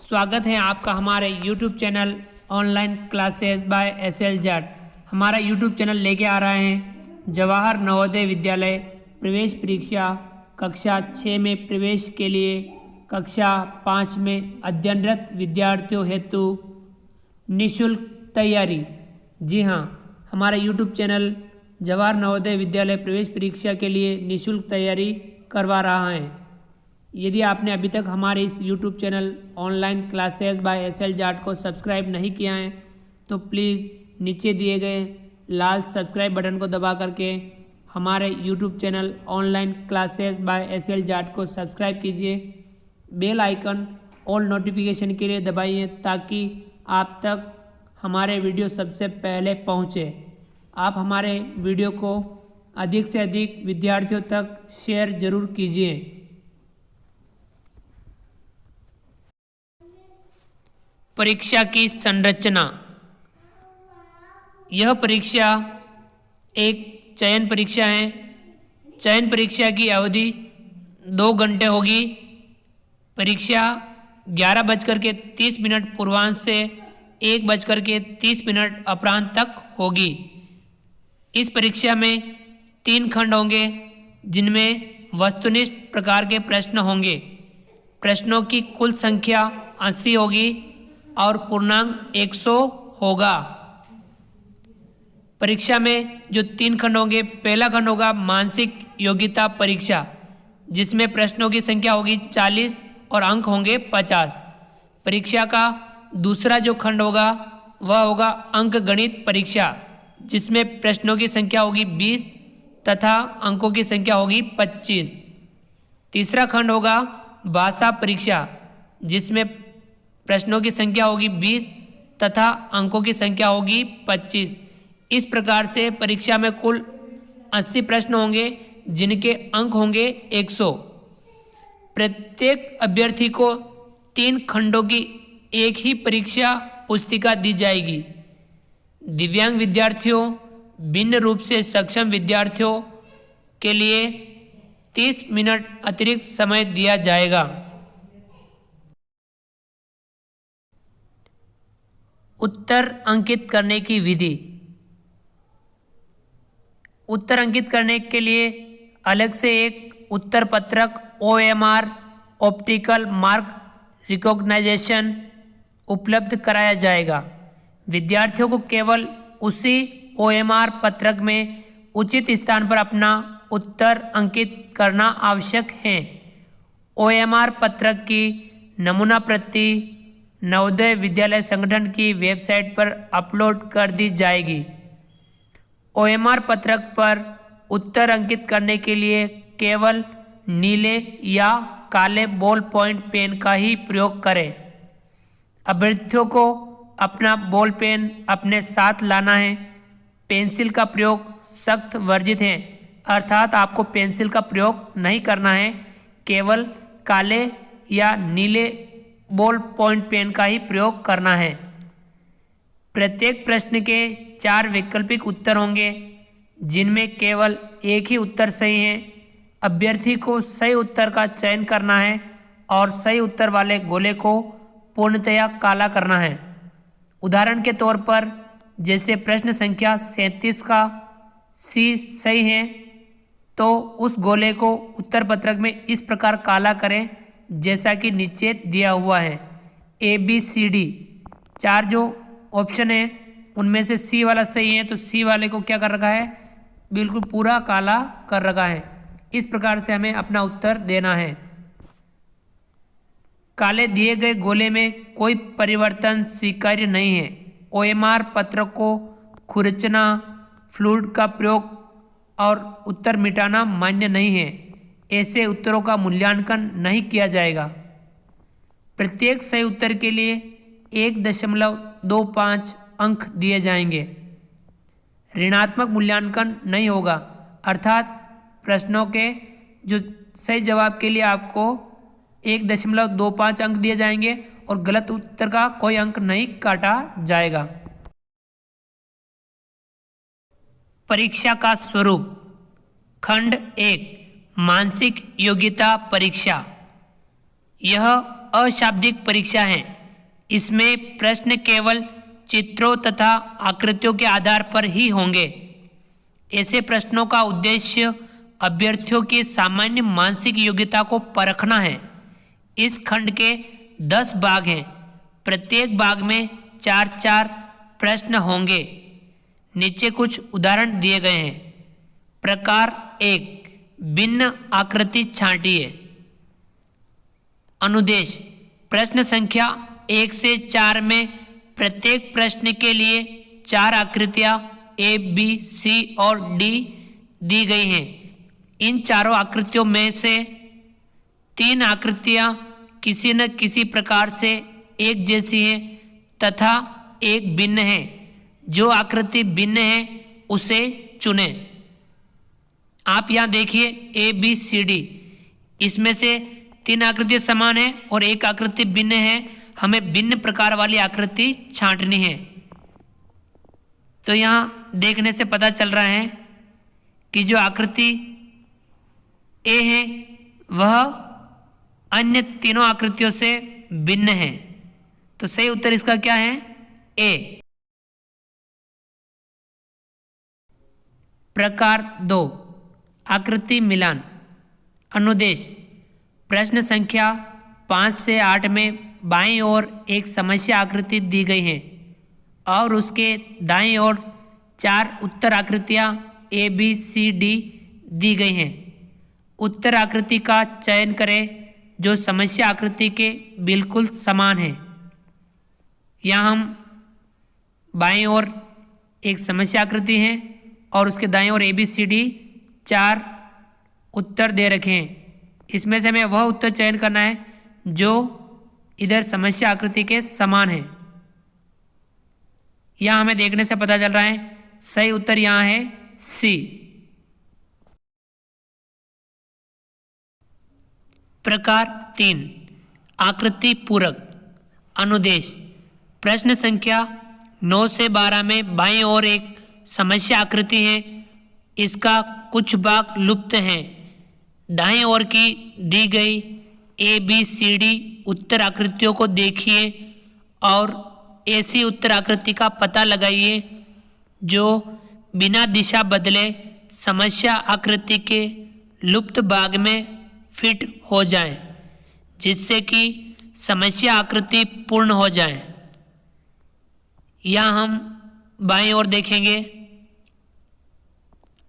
स्वागत है आपका हमारे YouTube channel online classes bye SL Jat. हमारा YouTube चैनल लेके आ रहे हैं जवाहर नवोदय विद्यालय प्रवेश परीक्षा कक्षा 6 में प्रवेश के लिए कक्षा 5 में अध्ययनरत विद्यार्थियों हेतु निःशुल्क तैयारी। जी हाँ, हमारा YouTube चैनल जवाहर नवोदय विद्यालय प्रवेश परीक्षा के लिए निःशुल्क तैयारी करवा रहा है। यदि आपने अभी तक हमारे इस YouTube channel online classes bye SL Jat को सब्सक्राइब नहीं किया है तो प्लीज़ नीचे दिए गए लाल सब्सक्राइब बटन को दबा करके हमारे YouTube channel online classes bye SL Jat को सब्सक्राइब कीजिए। बेल आइकन ऑल नोटिफिकेशन के लिए दबाइए ताकि आप तक हमारे वीडियो सबसे पहले पहुँचे। आप हमारे वीडियो को अधिक से अधिक विद्यार्थियों तक शेयर ज़रूर कीजिए। परीक्षा की संरचना। यह परीक्षा एक चयन परीक्षा है। चयन परीक्षा की अवधि 2 घंटे होगी। परीक्षा 11:30 पूर्वांह से 1:30 अपराह्न तक होगी। इस परीक्षा में 3 खंड होंगे जिनमें वस्तुनिष्ठ प्रकार के प्रश्न होंगे। प्रश्नों की कुल संख्या 80 होगी और पूर्णांक 100 होगा। परीक्षा में जो 3 खंड होंगे, पहला खंड होगा मानसिक योग्यता परीक्षा जिसमें प्रश्नों की संख्या होगी 40 और अंक होंगे 50। परीक्षा का दूसरा जो खंड होगा वह होगा अंक गणित परीक्षा जिसमें प्रश्नों की संख्या होगी 20 तथा अंकों की संख्या होगी 25। तीसरा खंड होगा भाषा परीक्षा जिसमें प्रश्नों की संख्या होगी 20 तथा अंकों की संख्या होगी 25। इस प्रकार से परीक्षा में कुल 80 प्रश्न होंगे जिनके अंक होंगे 100। प्रत्येक अभ्यर्थी को 3 खंडों की एक ही परीक्षा पुस्तिका दी जाएगी। दिव्यांग विद्यार्थियों, भिन्न रूप से सक्षम विद्यार्थियों के लिए 30 मिनट अतिरिक्त समय दिया जाएगा। उत्तर अंकित करने की विधि। उत्तर अंकित करने के लिए अलग से एक उत्तर पत्रक OMR ऑप्टिकल मार्क रिकॉग्नाइजेशन उपलब्ध कराया जाएगा। विद्यार्थियों को केवल उसी OMR पत्रक में उचित स्थान पर अपना उत्तर अंकित करना आवश्यक है। OMR पत्रक की नमूना प्रति नवोदय विद्यालय संगठन की वेबसाइट पर अपलोड कर दी जाएगी। OMR पत्रक पर उत्तर अंकित करने के लिए केवल नीले या काले बॉल पॉइंट पेन का ही प्रयोग करें। अभ्यर्थियों को अपना बॉल पेन अपने साथ लाना है। पेंसिल का प्रयोग सख्त वर्जित है, अर्थात आपको पेंसिल का प्रयोग नहीं करना है। केवल काले या नीले बॉल पॉइंट पेन का ही प्रयोग करना है। प्रत्येक प्रश्न के 4 वैकल्पिक उत्तर होंगे जिनमें केवल एक ही उत्तर सही है। अभ्यर्थी को सही उत्तर का चयन करना है और सही उत्तर वाले गोले को पूर्णतया काला करना है। उदाहरण के तौर पर जैसे प्रश्न संख्या 37 का C सही है तो उस गोले को उत्तर पत्रक में इस प्रकार काला करें जैसा कि नीचे दिया हुआ है। ABCD 4 जो ऑप्शन है उनमें से C वाला सही है तो C वाले को क्या कर रखा है, बिल्कुल पूरा काला कर रखा है। इस प्रकार से हमें अपना उत्तर देना है। काले दिए गए गोले में कोई परिवर्तन स्वीकार्य नहीं है। OMR पत्रक को खुरचना, फ्लूइड का प्रयोग और उत्तर मिटाना मान्य नहीं है। ऐसे उत्तरों का मूल्यांकन नहीं किया जाएगा। प्रत्येक सही उत्तर के लिए 1.25 अंक दिए जाएंगे। ऋणात्मक मूल्यांकन नहीं होगा, अर्थात प्रश्नों के जो सही जवाब के लिए आपको 1.25 अंक दिए जाएंगे और गलत उत्तर का कोई अंक नहीं काटा जाएगा। परीक्षा का स्वरूप। खंड 1 मानसिक योग्यता परीक्षा। यह अशाब्दिक परीक्षा है। इसमें प्रश्न केवल चित्रों तथा आकृतियों के आधार पर ही होंगे। ऐसे प्रश्नों का उद्देश्य अभ्यर्थियों की सामान्य मानसिक योग्यता को परखना है। इस खंड के 10 भाग हैं। प्रत्येक भाग में 4-4 प्रश्न होंगे। नीचे कुछ उदाहरण दिए गए हैं। प्रकार 1, भिन्न आकृति छांटिए। अनुदेश, प्रश्न संख्या 1 से 4 में प्रत्येक प्रश्न के लिए 4 आकृतियां ए, बी, सी और डी दी गई हैं। इन चारों आकृतियों में से 3 आकृतियां किसी न किसी प्रकार से एक जैसी हैं तथा एक भिन्न है। जो आकृति भिन्न है उसे चुनें। आप यहाँ देखिए ए, बी, सी, डी, इसमें से 3 आकृतियां समान है और एक आकृति भिन्न है। हमें भिन्न प्रकार वाली आकृति छांटनी है। तो यहाँ देखने से पता चल रहा है कि जो आकृति ए है वह अन्य तीनों आकृतियों से भिन्न है। तो सही उत्तर इसका क्या है? ए। प्रकार 2, आकृति मिलान। अनुदेश, प्रश्न संख्या 5 से 8 में बाईं ओर एक समस्या आकृति दी गई है और उसके दाईं ओर 4 उत्तर आकृतियां ए, बी, सी, डी दी गई हैं। उत्तर आकृति का चयन करें जो समस्या आकृति के बिल्कुल समान है। यहाँ हम बाईं ओर एक समस्या आकृति है और उसके दाईं ओर ए, बी, सी, डी 4 उत्तर दे रखे हैं। इसमें से हमें वह उत्तर चयन करना है जो इधर समस्या आकृति के समान है। यहाँ हमें देखने से पता चल रहा है सही उत्तर यहाँ है सी। प्रकार 3, आकृति पूरक। अनुदेश, प्रश्न संख्या 9 से 12 में बाईं ओर एक समस्या आकृति है। इसका कुछ भाग लुप्त हैं। दाईं ओर की दी गई ए, बी, सी, डी उत्तर आकृतियों को देखिए और ऐसी उत्तर आकृति का पता लगाइए जो बिना दिशा बदले समस्या आकृति के लुप्त भाग में फिट हो जाए, जिससे कि समस्या आकृति पूर्ण हो जाए। यहाँ हम बाईं ओर देखेंगे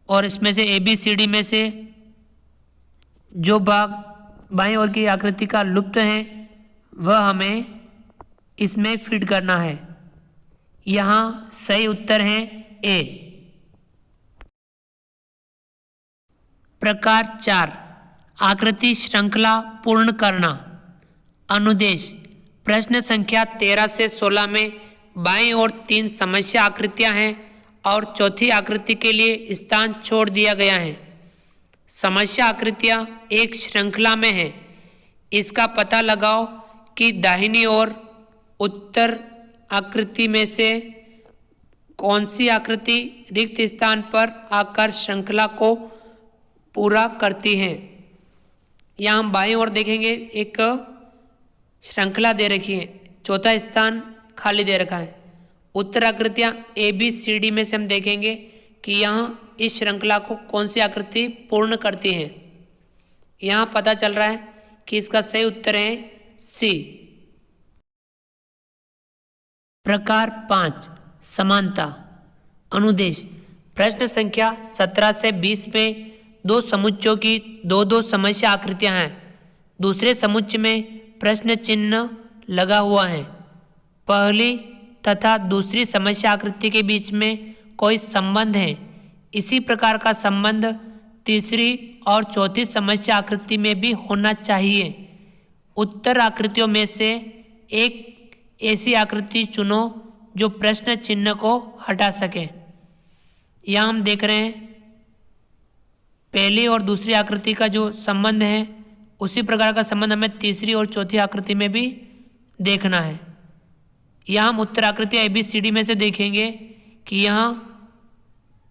और इसमें से ए, बी, सी, डी में से जो भाग बाईं ओर की आकृति का लुप्त है वह हमें इसमें फिट करना है। यहाँ सही उत्तर है ए। प्रकार 4, आकृति श्रृंखला पूर्ण करना। अनुदेश, प्रश्न संख्या 13 से 16 में बाईं ओर 3 समस्या आकृतियां हैं और चौथी आकृति के लिए स्थान छोड़ दिया गया है। समस्या आकृतियां एक श्रृंखला में है। इसका पता लगाओ कि दाहिनी ओर उत्तर आकृति में से कौन सी आकृति रिक्त स्थान पर आकर श्रृंखला को पूरा करती है। यहाँ हम बाईं ओर देखेंगे एक श्रृंखला दे रखी है, चौथा स्थान खाली दे रखा है। उत्तर आकृतियाँ ए, बी, सी, डी में से हम देखेंगे कि यहाँ इस श्रृंखला को कौन सी आकृति पूर्ण करती है। यहाँ पता चल रहा है कि इसका सही उत्तर है सी। प्रकार 5, समानता। अनुदेश, प्रश्न संख्या 17 से 20 में 2 समुच्चयों की 2-2 समस्या आकृतियां हैं। दूसरे समुच्चय में प्रश्न चिन्ह लगा हुआ है। पहली तथा दूसरी समस्या आकृति के बीच में कोई संबंध है। इसी प्रकार का संबंध तीसरी और चौथी समस्या आकृति में भी होना चाहिए। उत्तर आकृतियों में से एक ऐसी आकृति चुनो जो प्रश्न चिन्ह को हटा सके। यहाँ हम देख रहे हैं पहली और दूसरी आकृति का जो संबंध है उसी प्रकार का संबंध हमें तीसरी और चौथी आकृति में भी देखना है। यहाँ हम उत्तर आकृति ए, बी, सी, डी में से देखेंगे कि यहाँ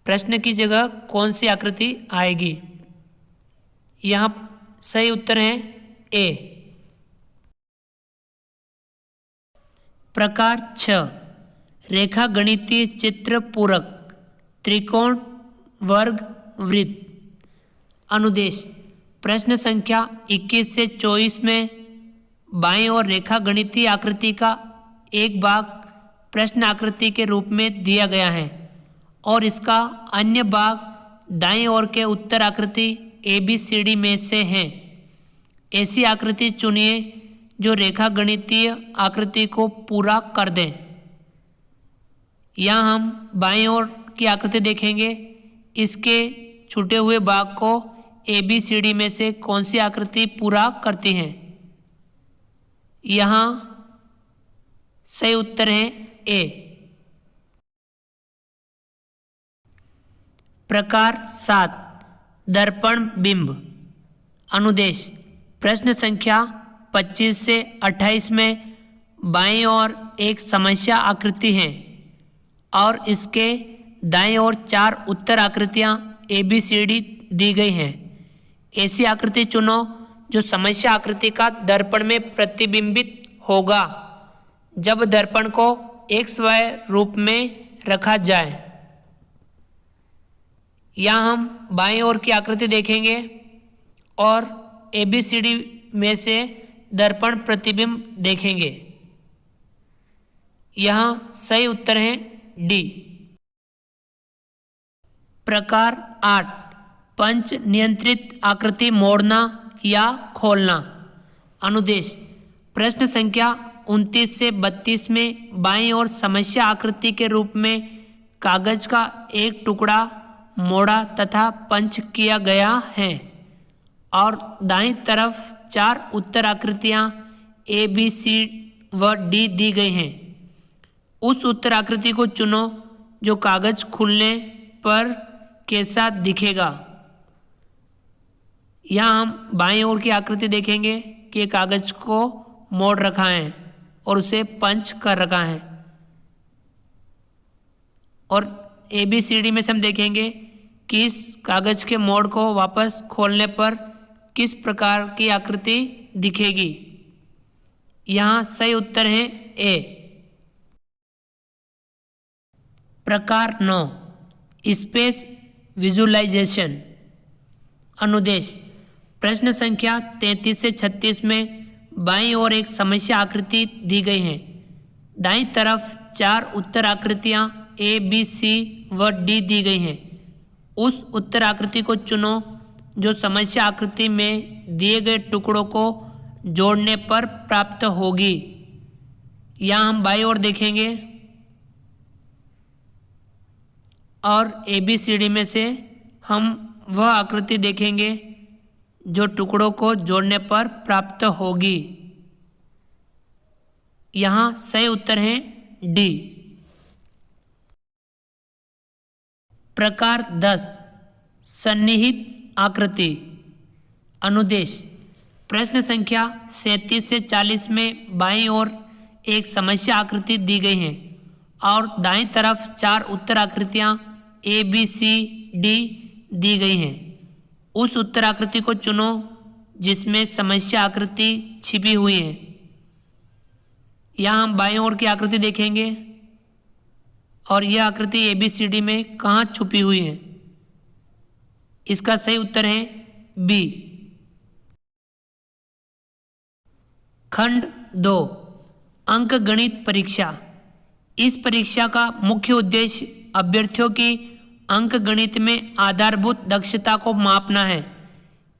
प्रश्न की जगह कौन सी आकृति आएगी। यहाँ सही उत्तर है ए। प्रकार 6 रेखा गणितीय चित्र पूरक त्रिकोण वर्ग वृत्त। अनुदेश प्रश्न संख्या 21 से 24 में बाईं ओर रेखा गणितीय आकृति का एक भाग प्रश्न आकृति के रूप में दिया गया है और इसका अन्य भाग दाईं ओर के उत्तर आकृति ABCD में से है। ऐसी आकृति चुनिए जो रेखा गणितीय आकृति को पूरा कर दें। यहाँ हम बाईं ओर की आकृति देखेंगे। इसके छूटे हुए भाग को ABCD में से कौन सी आकृति पूरा करती है? यहाँ सही उत्तर है A। प्रकार 7 दर्पण बिंब। अनुदेश प्रश्न संख्या 25 से 28 में बाईं ओर एक समस्या आकृति है और इसके दाईं ओर 4 उत्तर आकृतियाँ ABCD दी गई हैं। ऐसी आकृति चुनो जो समस्या आकृति का दर्पण में प्रतिबिंबित होगा जब दर्पण को XY रूप में रखा जाए। यहाँ हम बाईं ओर की आकृति देखेंगे और ABCD में से दर्पण प्रतिबिंब देखेंगे। यहाँ सही उत्तर है D। प्रकार 8 पंच नियंत्रित आकृति मोड़ना या खोलना। अनुदेश प्रश्न संख्या 29 से 32 में बाईं ओर समस्या आकृति के रूप में कागज का एक टुकड़ा मोड़ा तथा पंच किया गया है और दाईं तरफ 4 उत्तर आकृतियाँ A, B, C व D दी गई हैं। उस उत्तर आकृति को चुनो जो कागज खुलने पर कैसा दिखेगा। यहाँ हम बाईं ओर की आकृति देखेंगे कि कागज को मोड़ रखा है और उसे पंच कर रखा है और ABCD में से हम देखेंगे कि इस कागज के मोड़ को वापस खोलने पर किस प्रकार की आकृति दिखेगी। यहाँ सही उत्तर है A। प्रकार 9 स्पेस विजुअलाइजेशन। अनुदेश प्रश्न संख्या 33 से 36 में बाईं ओर एक समस्या आकृति दी गई है। दाईं तरफ 4 उत्तर आकृतियाँ A, B, C व D दी गई हैं। उस उत्तर आकृति को चुनो जो समस्या आकृति में दिए गए टुकड़ों को जोड़ने पर प्राप्त होगी। यहाँ हम बाईं ओर देखेंगे और ABCD में से हम वह आकृति देखेंगे जो टुकड़ों को जोड़ने पर प्राप्त होगी। यहाँ सही उत्तर है D। प्रकार 10 सन्निहित आकृति। अनुदेश प्रश्न संख्या 37 से 40 में बाईं ओर एक समस्या आकृति दी गई है और दाईं तरफ 4 उत्तर आकृतियाँ A, B, C, D दी गई हैं। उस उत्तर आकृति को चुनो जिसमें समस्या आकृति छिपी हुई है। यहाँ हम बाईं ओर की आकृति देखेंगे और यह आकृति ABCD में कहाँ छुपी हुई है। इसका सही उत्तर है B। खंड 2 अंकगणित परीक्षा। इस परीक्षा का मुख्य उद्देश्य अभ्यर्थियों की अंकगणित में आधारभूत दक्षता को मापना है।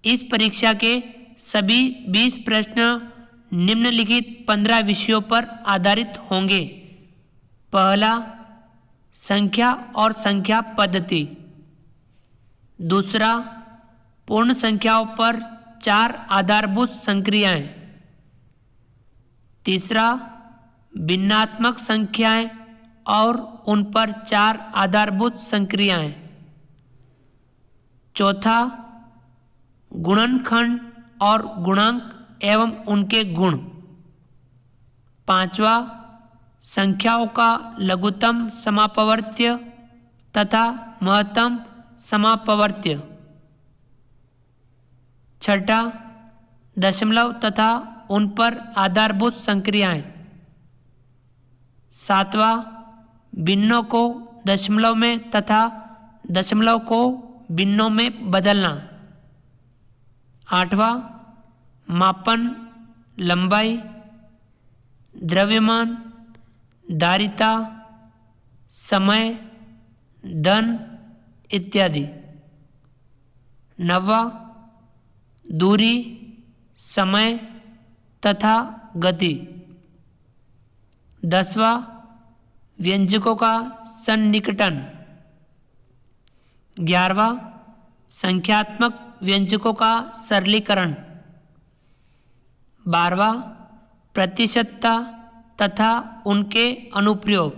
इस परीक्षा के सभी 20 प्रश्न निम्नलिखित 15 विषयों पर आधारित होंगे। पहला संख्या और संख्या पद्धति। दूसरा पूर्ण संख्याओं पर 4 आधारभूत संक्रियाएं। तीसरा भिन्नात्मक संख्याएं और उन पर 4 आधारभूत संक्रियाएं। चौथा गुणनखंड और गुणांक एवं उनके गुण। पांचवा संख्याओं का लघुत्तम समापवर्त्य तथा महत्तम समापवर्त्य। छठा दशमलव तथा उन पर आधारभूत संक्रियाएं। सातवां, भिन्नों को दशमलव में तथा दशमलव को भिन्नों में बदलना। आठवां, मापन, लंबाई, द्रव्यमान, धारिता, समय, धन इत्यादि। नौवां, दूरी, समय तथा गति। 10वां, व्यंजकों का सन्निकटन। 11वां, संख्यात्मक व्यंजकों का सरलीकरण। 12वां, प्रतिशतता तथा उनके अनुप्रयोग।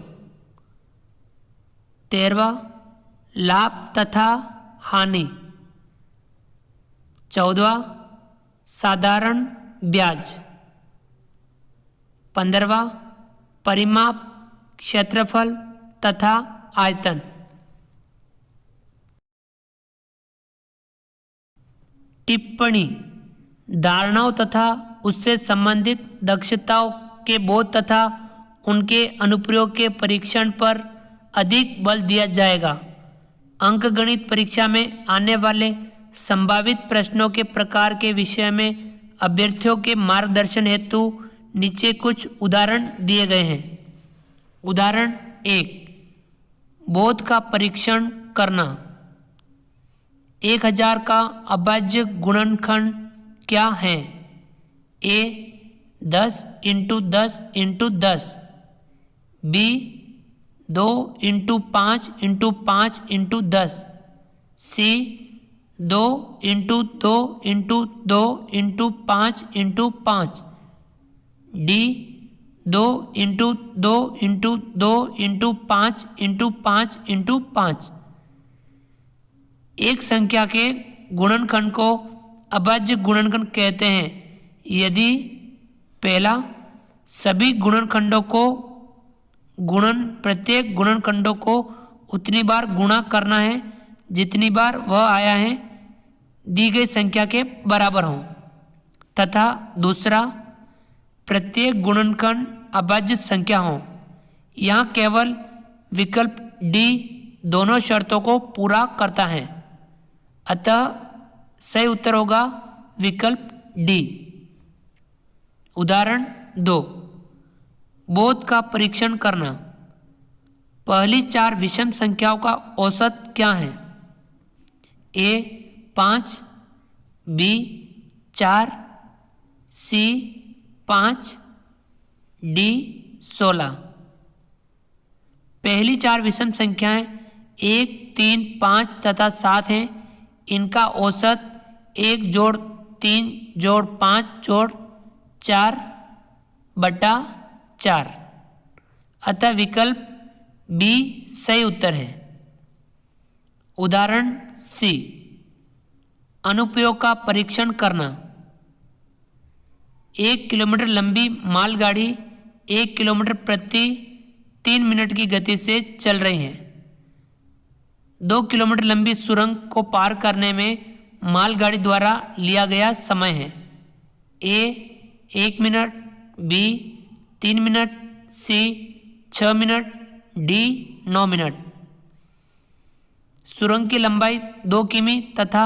13वां, लाभ तथा हानि। 14वां, साधारण ब्याज। 15वां, परिमाप, क्षेत्रफल तथा आयतन। टिप्पणी, धारणाओं तथा उससे संबंधित दक्षताओं के बोध तथा उनके अनुप्रयोग के परीक्षण पर अधिक बल दिया जाएगा। अंकगणित परीक्षा में आने वाले संभावित प्रश्नों के प्रकार के विषय में अभ्यर्थियों के मार्गदर्शन हेतु नीचे कुछ उदाहरण दिए गए हैं। उदाहरण 1, बोध का परीक्षण करना। 1000 का अभाज्य गुणनखंड क्या है? ए 10 × 10 × 10, बी 2 × 5 × 5 × 10, सी 2 × 2 × 2 × 5 × 5, डी 2 × 2 × 2 × 5 × 5 × 5। एक संख्या के गुणनखंड को अभाज्य गुणनखंड कहते हैं यदि पहला, सभी गुणनखंडों को प्रत्येक गुणनखंडों को उतनी बार गुणा करना है जितनी बार वह आया है दी गई संख्या के बराबर हो, तथा दूसरा, प्रत्येक गुणनखंड अभाज्य संख्या हो। यहाँ केवल विकल्प डी दोनों शर्तों को पूरा करता है, अतः सही उत्तर होगा विकल्प डी। उदाहरण 2, बोध का परीक्षण करना। पहली 4 विषम संख्याओं का औसत क्या है? ए 5, बी 4, सी 5, डी 16। पहली 4 विषम संख्याएं 1, 3, 5 तथा 7 हैं। इनका औसत 1 + 3 + 5 + 4/4, अतः विकल्प बी सही उत्तर है। उदाहरण सी, अनुप्रयोग का परीक्षण करना। 1 किलोमीटर लंबी मालगाड़ी 1 किलोमीटर प्रति 3 मिनट की गति से चल रही है। 2 किलोमीटर लंबी सुरंग को पार करने में मालगाड़ी द्वारा लिया गया समय है। ए 1 मिनट, बी 3 मिनट, सी 6 मिनट, डी 9 मिनट। सुरंग की लंबाई 2 किमी तथा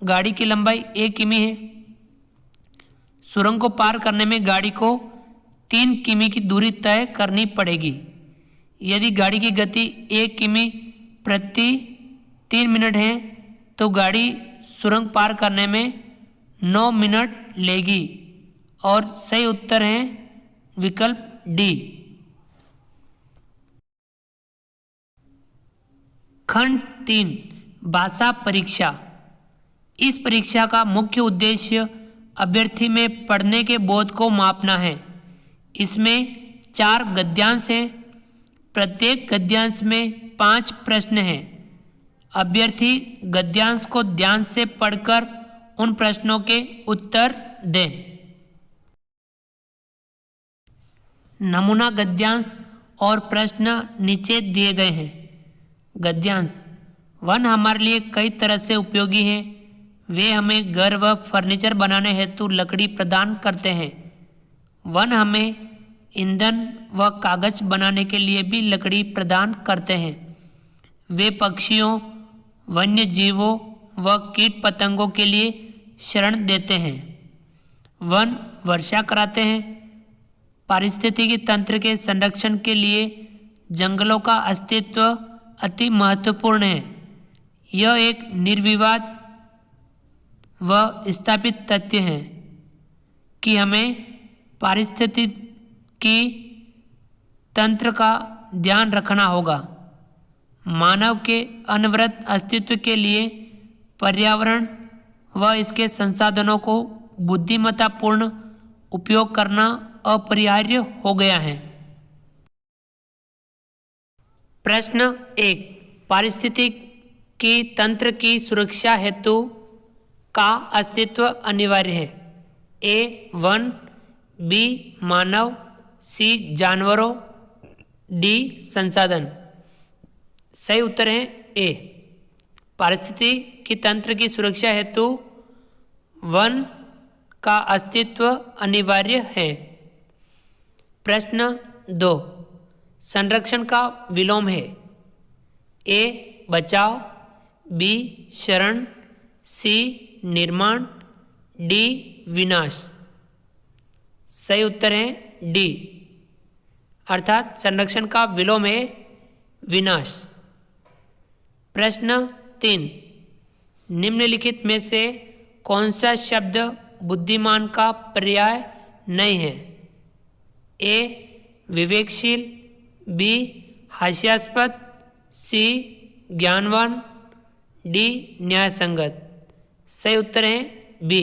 गाड़ी की लंबाई 1 किमी है। सुरंग को पार करने में गाड़ी को 3 किमी की दूरी तय करनी पड़ेगी। यदि गाड़ी की गति 1 किमी प्रति 3 मिनट है तो गाड़ी सुरंग पार करने में 9 मिनट लेगी और सही उत्तर है विकल्प डी। खंड 3, भाषा परीक्षा। इस परीक्षा का मुख्य उद्देश्य अभ्यर्थी में पढ़ने के बोध को मापना है। इसमें 4 गद्यांश हैं। प्रत्येक गद्यांश में 5 प्रश्न हैं। अभ्यर्थी गद्यांश को ध्यान से पढ़कर उन प्रश्नों के उत्तर दें। नमूना गद्यांश और प्रश्न नीचे दिए गए हैं। गद्यांश। वन हमारे लिए कई तरह से उपयोगी हैं। वे हमें घर व फर्नीचर बनाने हेतु लकड़ी प्रदान करते हैं। वन हमें ईंधन व कागज बनाने के लिए भी लकड़ी प्रदान करते हैं। वे पक्षियों, वन्य जीवों व कीट पतंगों के लिए शरण देते हैं। वन वर्षा कराते हैं। पारिस्थितिकी तंत्र के संरक्षण के लिए जंगलों का अस्तित्व अति महत्वपूर्ण है। यह एक निर्विवाद व स्थापित तथ्य है कि हमें पारिस्थितिकी तंत्र का ध्यान रखना होगा। मानव के अनवरत अस्तित्व के लिए पर्यावरण व इसके संसाधनों को बुद्धिमत्तापूर्ण उपयोग करना अपरिहार्य हो गया है। प्रश्न 1, पारिस्थितिकी तंत्र की सुरक्षा हेतु का अस्तित्व अनिवार्य है। ए वन, बी मानव, सी जानवरों, डी संसाधन। सही उत्तर है ए। पारिस्थितिकी तंत्र की सुरक्षा हेतु वन का अस्तित्व अनिवार्य है। प्रश्न 2, संरक्षण का विलोम है। ए बचाव, बी शरण, सी निर्माण, डी विनाश। सही उत्तर है डी, अर्थात संरक्षण का विलोम है विनाश। प्रश्न 3, निम्नलिखित में से कौन सा शब्द बुद्धिमान का पर्याय नहीं है? ए विवेकशील, बी हास्यास्पद, सी ज्ञानवान, डी न्यायसंगत। सही उत्तर है बी।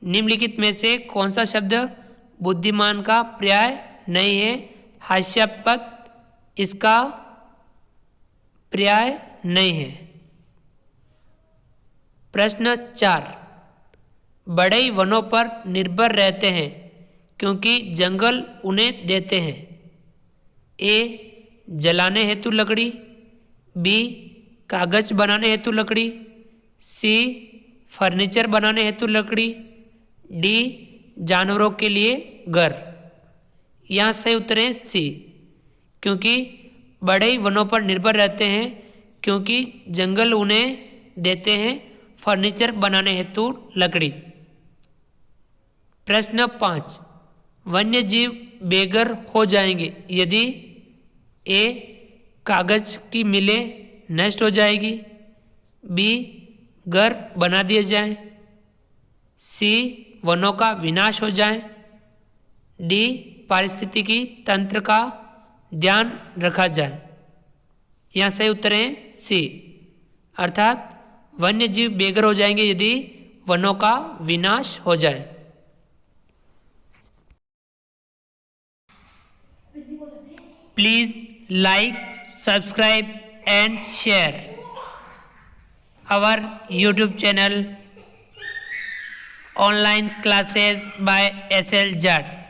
निम्नलिखित में से कौन सा शब्द बुद्धिमान का पर्याय नहीं है? हास्यास्पद इसका पर्याय नहीं है। प्रश्न 4, बड़े वनों पर निर्भर रहते हैं क्योंकि जंगल उन्हें देते हैं। ए जलाने हेतु लकड़ी, बी कागज बनाने हेतु लकड़ी, सी फर्नीचर बनाने हेतु लकड़ी, डी जानवरों के लिए घर। यहाँ सही उत्तर है सी, क्योंकि बड़े वनों पर निर्भर रहते हैं क्योंकि जंगल उन्हें देते हैं फर्नीचर बनाने हेतु लकड़ी। प्रश्न 5, वन्य जीव बेघर हो जाएंगे यदि ए कागज की मिलें नष्ट हो जाएगी, बी घर बना दिए जाएं, सी वनों का विनाश हो जाए, डी पारिस्थितिकी तंत्र का ध्यान रखा जाए। यहाँ सही उत्तर है सी, अर्थात वन्य जीव बेघर हो जाएंगे यदि वनों का विनाश हो जाए। Please like, subscribe and share our YouTube channel online classes by SL Jat.